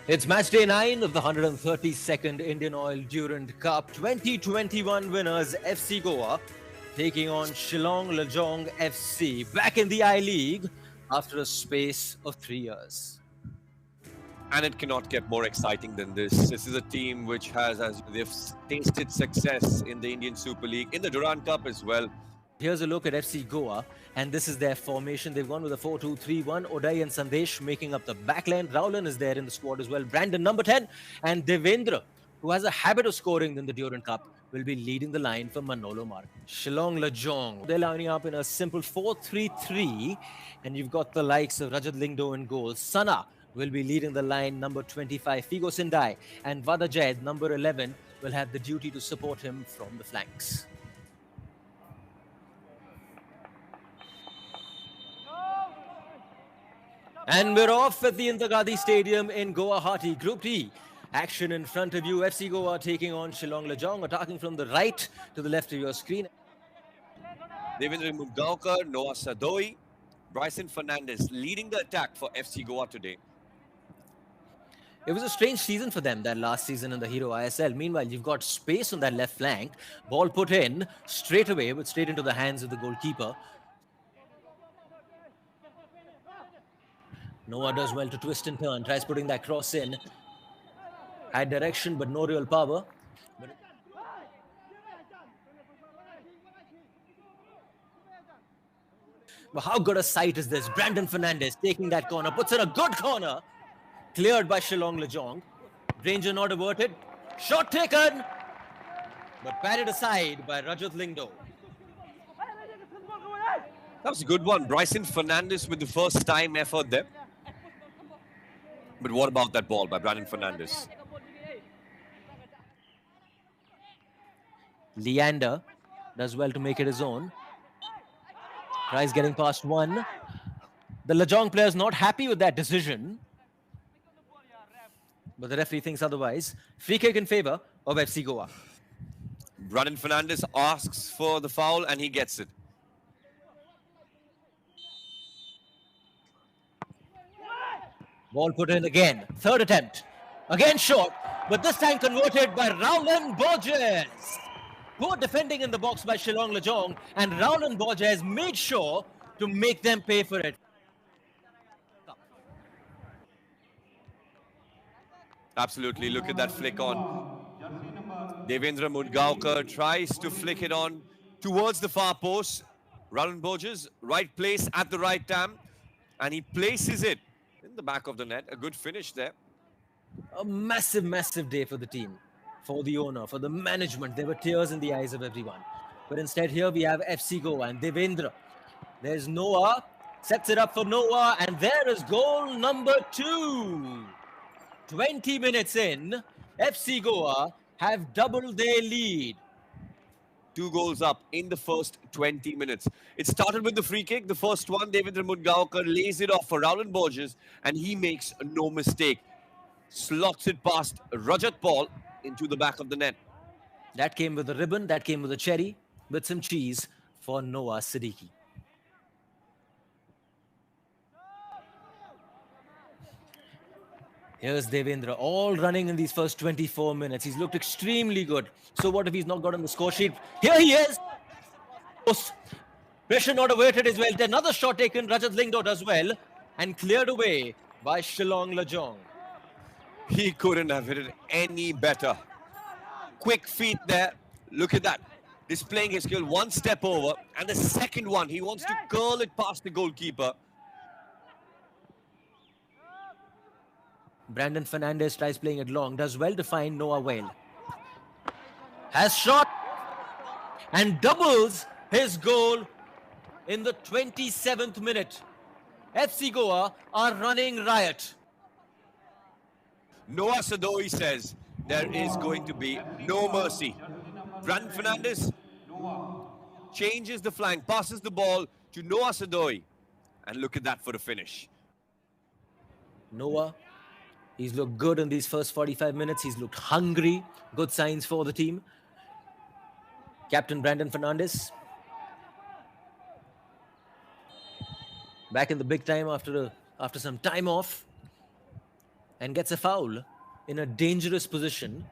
It's match day 9 of the 132nd Indian Oil Durand Cup. 2021 winners FC Goa taking on Shillong Lajong FC back in the I-League after a space of 3 years. And it cannot get more exciting than this. This is a team which has, as they've tasted success in the Indian Super League, in the Durand Cup as well. Here's a look at FC Goa, and this is their formation. They've gone with a 4-2-3-1. Uday and Sandesh making up the backline. Rowlan is there in the squad as well. Brandon, number 10, and Devendra, who has a habit of scoring in the Durand Cup, will be leading the line for Manolo Mar. Shillong Lajong, they're lining up in a simple 4-3-3, and you've got the likes of Rajat Lingdo in goal. Sana will be leading the line, number 25. Figo Sindai and Vadajed, number 11, will have the duty to support him from the flanks. And we're off at the Indira Stadium in Guwahati. Group D. Action in front of you. FC Goa taking on Shillong Lajong, attacking from the right to the left of your screen. Devendra Mudgaonkar, Noah Sadoi, Bryson Fernandez leading the attack for FC Goa today. It was a strange season for them, that last season in the Hero ISL. Meanwhile, you've got space on that left flank. Ball put in straight away, but straight into the hands of the goalkeeper. Noah does well to twist and turn, tries putting that cross in. Had direction, but no real power. But how good a sight is this? Brandon Fernandez taking that corner, puts in a good corner. Cleared by Shillong Lajong. Danger not averted. Shot taken, but batted aside by Rajat Lingdo. That was a good one. Bryson Fernandez with the first time effort there. But what about that ball by Brandon Fernandez? Leander does well to make it his own. Tries getting past one. The Lajong player is not happy with that decision, but the referee thinks otherwise. Free kick in favor of FC Goa. Brandon Fernandez asks for the foul and he gets it. Ball put in again. Third attempt. Again short, but this time converted by Rowlan Borges. Poor defending in the box by Shillong Lajong, and Rowlan Borges made sure to make them pay for it. Absolutely. Look at that flick on. Devendra Mudgaonkar tries to flick it on towards the far post. Rowlan Borges, right place at the right time, and he places it in the back of the net. A good finish there. A massive, massive day for the team, for the owner, for the management. There were tears in the eyes of everyone. But instead here we have FC Goa and Devendra. There's Noah, sets it up for Noah, and there is goal number 2. 20 minutes in, FC Goa have doubled their lead. 2 goals up in the first 20 minutes. It started with the free kick. The first one, Devendra Mudgaonkar lays it off for Rowlan Borges, and he makes no mistake. Slots it past Rajat Paul into the back of the net. That came with a ribbon, that came with a cherry, with some cheese for Noah Siddiqui. Here's Devendra, all running in these first 24 minutes. He's looked extremely good. So what if he's not got on the score sheet? Here he is. Pressure not averted as well. Another shot taken. Rajat Lingdo does well and cleared away by Shillong Lajong. He couldn't have hit it any better. Quick feet there. Look at that. Displaying his skill. One step over. And the second one, he wants to curl it past the goalkeeper. Brandon Fernandez tries playing it long, does well to find Noah well. Has shot and doubles his goal in the 27th minute. FC Goa are running riot. Noah Sadoi says there is going to be no mercy. Brandon Fernandez changes the flank, passes the ball to Noah Sadoi. And look at that for the finish. Noah, he's looked good in these first 45 minutes. He's looked hungry. Good signs for the team. Captain Brandon Fernandez back in the big time after some time off. and gets a foul in a dangerous position.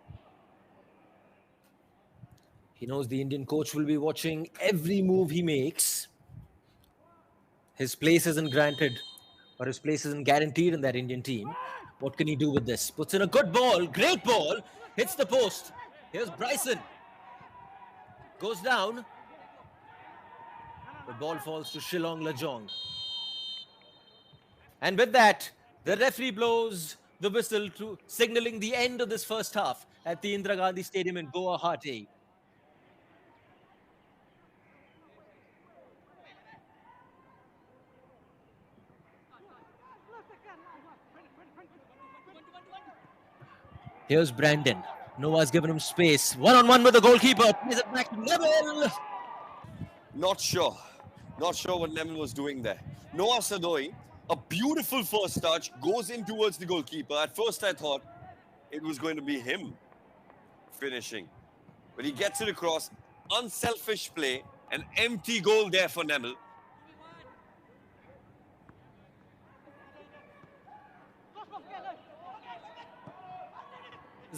He knows the Indian coach will be watching every move he makes. His place isn't granted, or his place isn't guaranteed in that Indian team. What can he do with this? Puts in a good ball, great ball, hits the post. Here's Bryson. Goes down. The ball falls to Shillong Lajong. And with that, the referee blows the whistle to signaling the end of this first half at the Indira Gandhi Stadium in Guwahati. Here's Brandon. Noah's given him space. One-on-one with the goalkeeper. Plays it back to Neville. Not sure. Not sure what Nemel was doing there. Noah Sadoi, a beautiful first touch, goes in towards the goalkeeper. At first I thought it was going to be him finishing. But he gets it across. Unselfish play. An empty goal there for Nemel.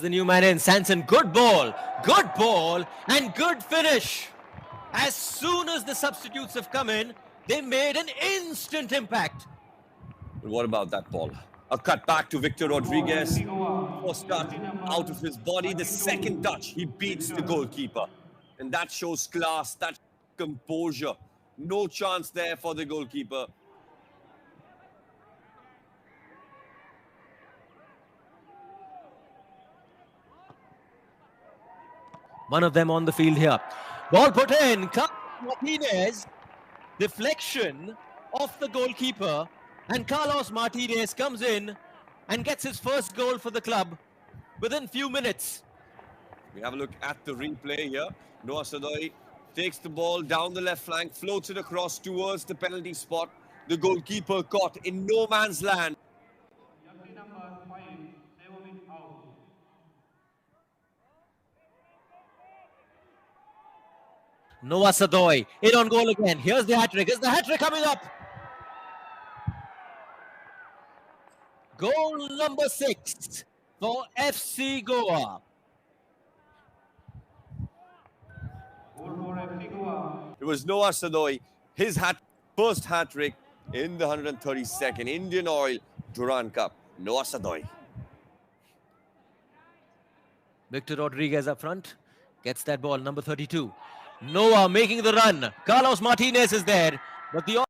The new man in, Sanson. Good ball, and good finish. As soon as the substitutes have come in, they made an instant impact. But what about that ball? A cut back to Victor Rodriguez. First touch out of his body. The second touch, he beats the goalkeeper. And that shows class, that composure. No chance there for the goalkeeper. One of them on the field here. Ball put in. Martinez. Deflection off the goalkeeper. And Carlos Martinez comes in and gets his first goal for the club within few minutes. We have a look at the replay here. Noah Sadoi takes the ball down the left flank, floats it across towards the penalty spot. The goalkeeper caught in no man's land. Noah Sadoi in on goal again. Here's the hat-trick. Is the hat-trick coming up? Goal number 6 for FC Goa. It was Noah Sadoi, his first hat-trick in the 132nd Indian Oil Durand Cup. Noah Sadoi. Victor Rodriguez up front. Gets that ball, number 32. Noah making the run. Carlos Martinez is there. But the